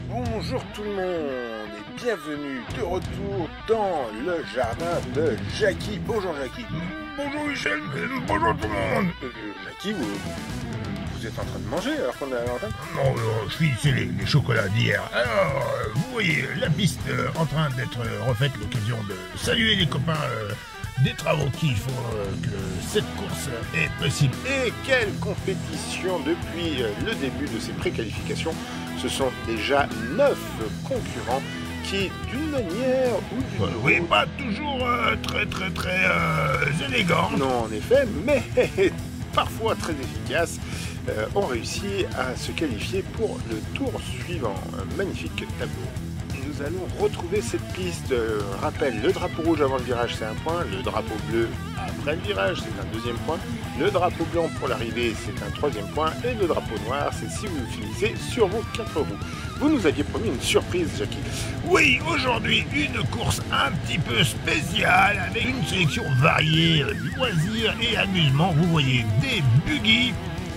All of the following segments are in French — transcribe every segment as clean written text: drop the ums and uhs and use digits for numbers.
Bonjour tout le monde et bienvenue de retour dans le jardin de Jackie. Bonjour Jackie. Bonjour Michel, bonjour tout le monde. Jackie, vous êtes en train de manger alors qu'on est à l'antenne? Non, je finissais les chocolats d'hier. Alors, vous voyez la piste en train d'être refaite, l'occasion de saluer les copains des travaux qui font que cette course est possible. Et quelle compétition depuis le début de ces préqualifications. Ce sont déjà 9 concurrents qui, d'une manière ou d'une autre... Oui, pas toujours très élégant. Non, en effet, mais parfois très efficaces, ont réussi à se qualifier pour le tour suivant. Un magnifique tableau. Nous allons retrouver cette piste. Rappel, le drapeau rouge avant le virage, c'est un point. Le drapeau bleu après le virage, c'est un deuxième point. Le drapeau blanc pour l'arrivée, c'est un troisième point. Et le drapeau noir, c'est si vous finissez sur vos 4 roues. Vous nous aviez promis une surprise, Jackie. Oui, aujourd'hui, une course un petit peu spéciale avec une sélection variée, loisirs et amusement. Vous voyez des buggy.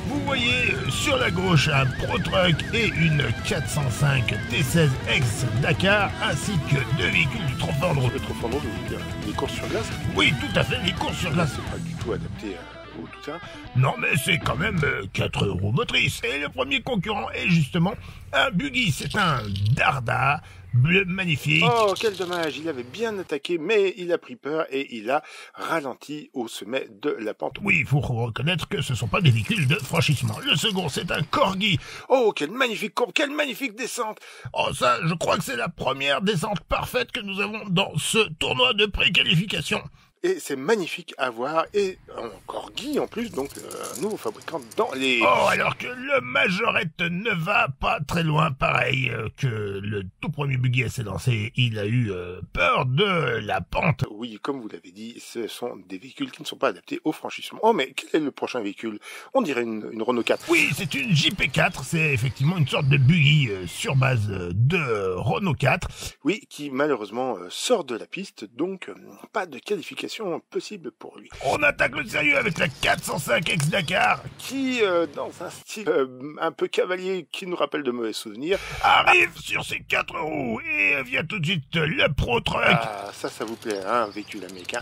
Vous voyez sur la gauche un Pro Truck et une 405 T16 ex Dakar, ainsi que 2 véhicules du Trofandro. Le Trofandro, je veux dire, les courses sur glace? Oui, tout à fait, les courses sur glace. C'est pas du tout adapté au tout ça. Non, mais c'est quand même 4 roues motrices. Et le premier concurrent est justement un buggy. C'est un Darda bleu magnifique. Oh, quel dommage, il avait bien attaqué, mais il a pris peur et il a ralenti au sommet de la pente. Oui, il faut reconnaître que ce ne sont pas des véhicules de franchissement. Le second, c'est un Corgi. Oh, quelle magnifique courbe, quelle magnifique descente. Oh, ça, je crois que c'est la première descente parfaite que nous avons dans ce tournoi de préqualification. Et c'est magnifique à voir, et encore Guy en plus, donc un nouveau fabricant dans les... Oh, alors que le Majorette ne va pas très loin, pareil que le tout premier buggy à s'est lancé, il a eu peur de la pente. Oui, comme vous l'avez dit, ce sont des véhicules qui ne sont pas adaptés au franchissement. Oh, mais quel est le prochain véhicule? On dirait une Renault 4. Oui, c'est une JP4, c'est effectivement une sorte de buggy sur base de Renault 4. Oui, qui malheureusement sort de la piste, donc pas de qualification possible pour lui. On attaque le sérieux avec la 405 ex Dakar, qui, dans un style un peu cavalier qui nous rappelle de mauvais souvenirs, arrive sur ses 4 roues et vient tout de suite le Pro Truck. Ah, ça vous plaît, hein, un véhicule américain.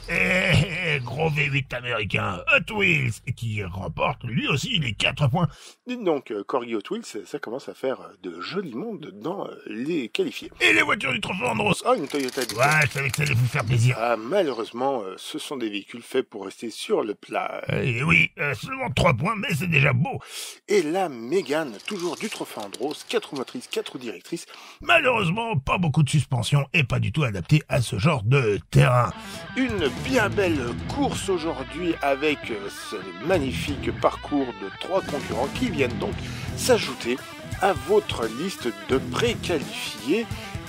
Gros V8 américain Hot Wheels, qui remporte lui aussi les 4 points. Dites donc, Corgi Hot Wheels, ça commence à faire de joli monde dans les qualifiés. Et les voitures du Trofandro. Oh, une Toyota. Ouais, je savais que ça allait vous faire plaisir. Ah, malheureusement, ce sont des véhicules faits pour rester sur le plat. Oui, seulement 3 points, mais c'est déjà beau. Et la Mégane, toujours du Trofandros, 4 roues motrices, 4 roues directrices. Malheureusement, pas beaucoup de suspension et pas du tout adapté à ce genre de terrain. Une bien belle course aujourd'hui avec ce magnifique parcours de 3 concurrents qui viennent donc s'ajouter à votre liste de préqualifiés.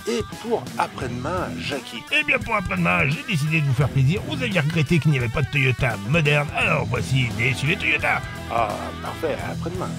Et pour après-demain, Jackie. Eh bien, pour après-demain, j'ai décidé de vous faire plaisir. Vous aviez regretté qu'il n'y avait pas de Toyota moderne, alors voici des SUV Toyota. Ah, parfait, à après-demain.